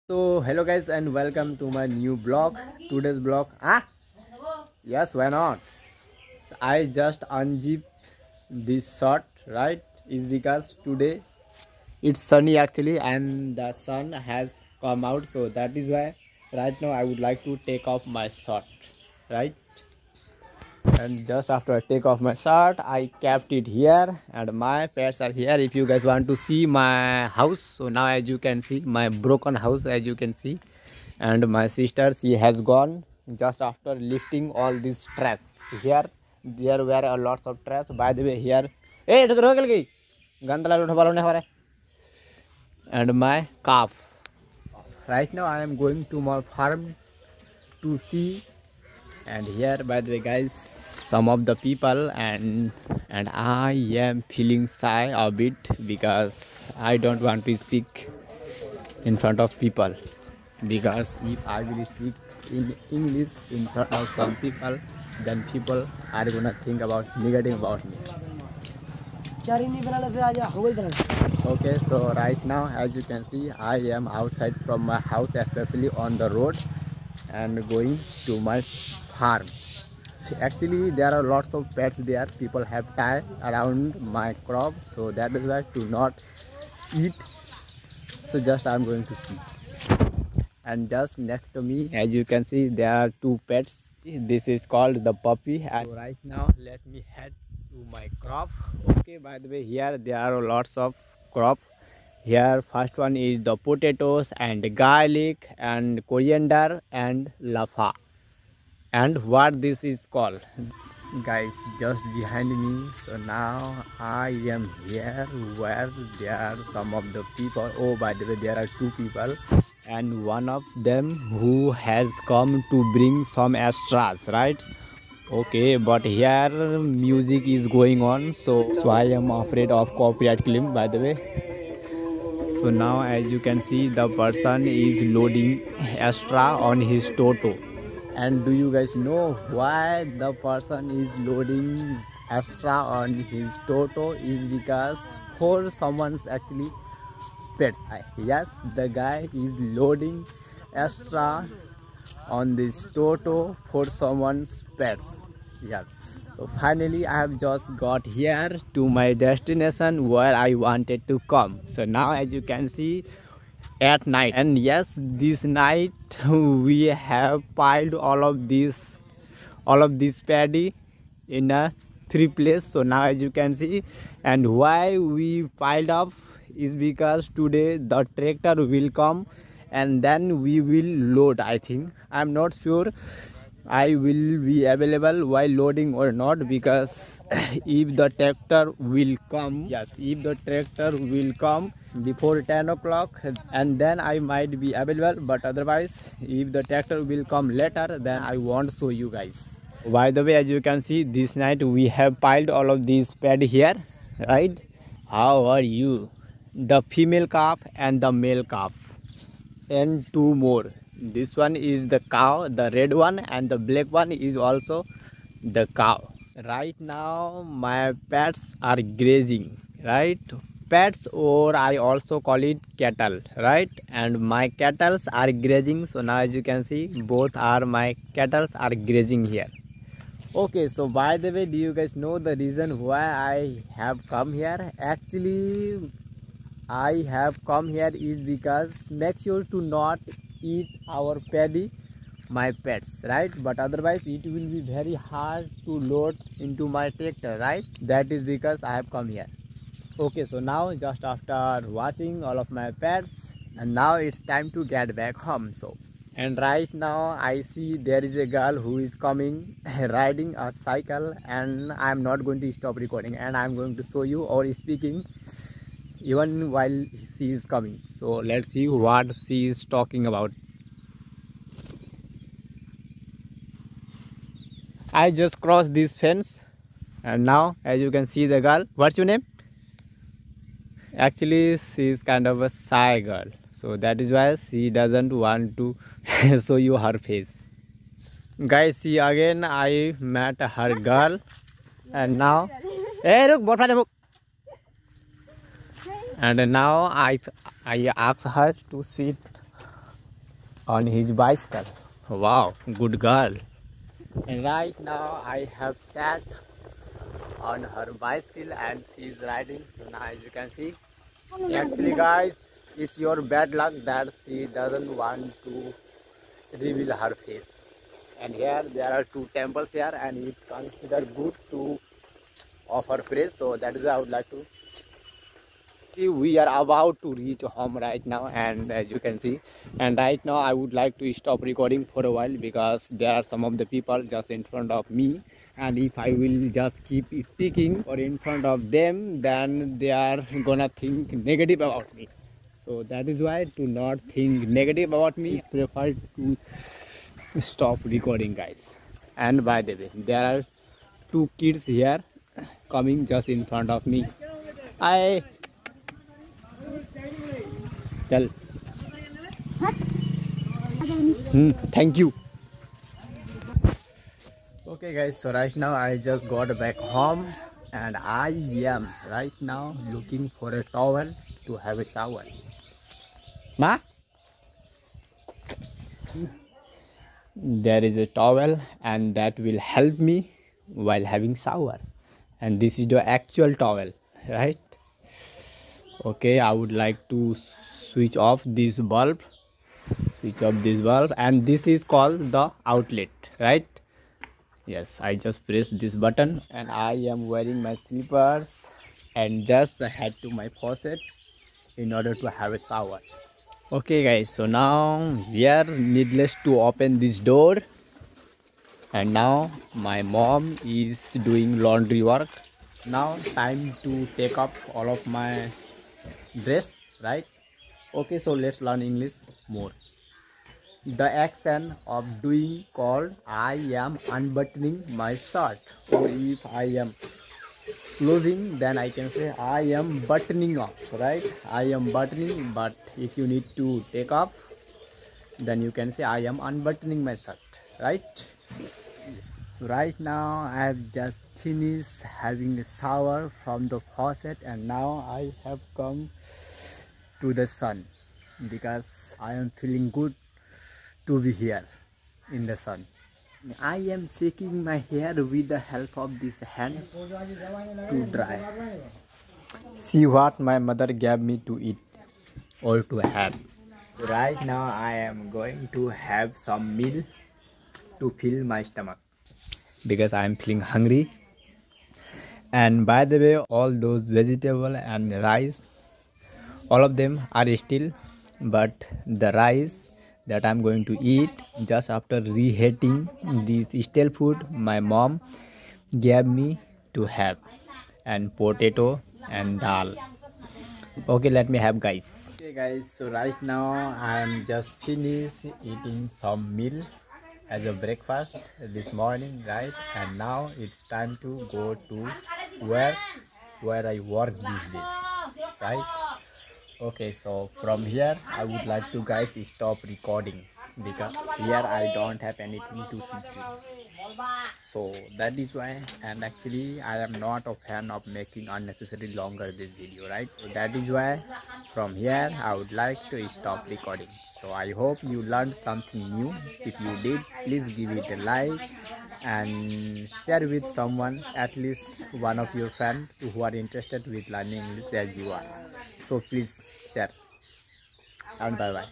So hello guys and welcome to my new blog. Today's blog. Yes, why not? I just unzip this short, right? Is because today it's sunny actually and the sun has come out, so that is why right now I would like to take off my shirt, right? And just after I take off my shirt, I kept it here and my pets are here. If you guys want to see my house, so now as you can see my broken house, as you can see, and my sister, she has gone just after lifting all this trash. Here there were a lot of trash, by the way. Here, hey, it is gay and my calf. Right now I am going to my farm to see, and here, by the way guys, some of the people, and I am feeling shy a bit because I don't want to speak in front of people, because if I will speak in English in front of some people, then people are gonna think about negative about me. Okay, so right now as you can see, I am outside from my house, especially on the road, and going to my farm. Actually there are lots of pets there. People have tied around my crop, so that is why to not eat, so just I'm going to see. And just next to me, as you can see, there are two pets. This is called the puppy. And right now let me head to my crop. Okay, by the way, here there are lots of crop. Here first one is the potatoes and garlic and coriander and laffa. And what this is called, guys, just behind me. So now I am here where there are some of the people. Oh, by the way, there are two people, and one of them who has come to bring some extras, right? Okay, but here music is going on, so I am afraid of copyright claim, by the way. So now as you can see, the person is loading extra on his Toto. And do you guys know why the person is loading extra on his Toto? Is because for someone's actually pets. Yes, the guy is loading extra on this Toto for someone's pets. Yes. So finally I have just got here to my destination where I wanted to come. So now as you can see, at night, and yes, this night we have piled all of this paddy in a three place. So now as you can see, and why we piled up is because today the tractor will come and then we will load. I think, I'm not sure I will be available while loading or not, because if the tractor will come, yes, if the tractor will come before 10 o'clock, and then I might be available, but otherwise if the tractor will come later, then I won't show you guys. By the way, as you can see, this night we have piled all of these pad here, right? How are you? The female calf and the male calf, and two more. This one is the cow, the red one, and the black one is also the cow. Right now my pets are grazing, right? Pets, or I also call it cattle, right? And my cattle are grazing. So now as you can see, both are my cattle are grazing here. Okay, so by the way, do you guys know the reason why I have come here? Actually I have come here is because make sure to not eat our paddy, my pets, right? But otherwise it will be very hard to load into my tractor, right? That is because I have come here. Okay, so now just after watching all of my pets, and now it's time to get back home. So, and right now I see there is a girl who is coming riding a cycle, and I'm not going to stop recording, and I'm going to show you or speaking even while she is coming. So let's see what she is talking about. I just crossed this fence, and now as you can see the girl. What's your name? Actually she is kind of a shy girl, so that is why she doesn't want to show you her face. Guys, see, again I met her girl, and now hey, look, and now I asked her to sit on his bicycle. Wow, good girl. And right now I have sat on her bicycle and she is riding. So now as you can see, actually guys, it's your bad luck that she doesn't want to reveal her face. And here there are two temples here and it's considered good to offer praise. So that is why I would like to. We are about to reach home right now, and as you can see, and right now I would like to stop recording for a while because there are some of the people just in front of me, and if I will just keep speaking or in front of them, then they are gonna think negative about me. So that is why, to not think negative about me, I prefer to stop recording, guys. And by the way, there are two kids here coming just in front of me. Tell. Thank you. Okay guys, so right now I just got back home and I am right now looking for a towel to have a shower. Ma? There is a towel and that will help me while having shower, and this is the actual towel, right? Okay, I would like to switch off this bulb, and this is called the outlet, right? Yes, I just press this button and I am wearing my slippers and just head to my faucet in order to have a shower. Okay guys, so now we are needless to open this door, and now my mom is doing laundry work. Now time to take off all of my dress, right? Okay, so let's learn English more. The action of doing called I am unbuttoning my shirt, or if I am closing, then I can say I am buttoning off, right? I am buttoning, but if you need to take off, then you can say I am unbuttoning my shirt, right? So right now I have just finished having a shower from the faucet, and now I have come to the sun because I am feeling good to be here in the sun. I am shaking my hair with the help of this hand to dry. See what my mother gave me to eat or to have. Right now I am going to have some meal to fill my stomach because I am feeling hungry. And by the way, all those vegetables and rice, all of them are still, but the rice that I'm going to eat just after reheating this stale food my mom gave me to have, and potato and dal. Okay, let me have, guys. Okay guys, so right now I am just finished eating some meal as a breakfast this morning, right? And now it's time to go to where I work these days, right? Okay, so from here I would like to guys stop recording because here I don't have anything to teach you. So that is why, and actually I am not a fan of making unnecessarily longer this video, right? So that is why from here I would like to stop recording. So I hope you learned something new. If you did, please give it a like and share with someone, at least one of your friends who are interested with learning English as you are. So please share, and bye bye.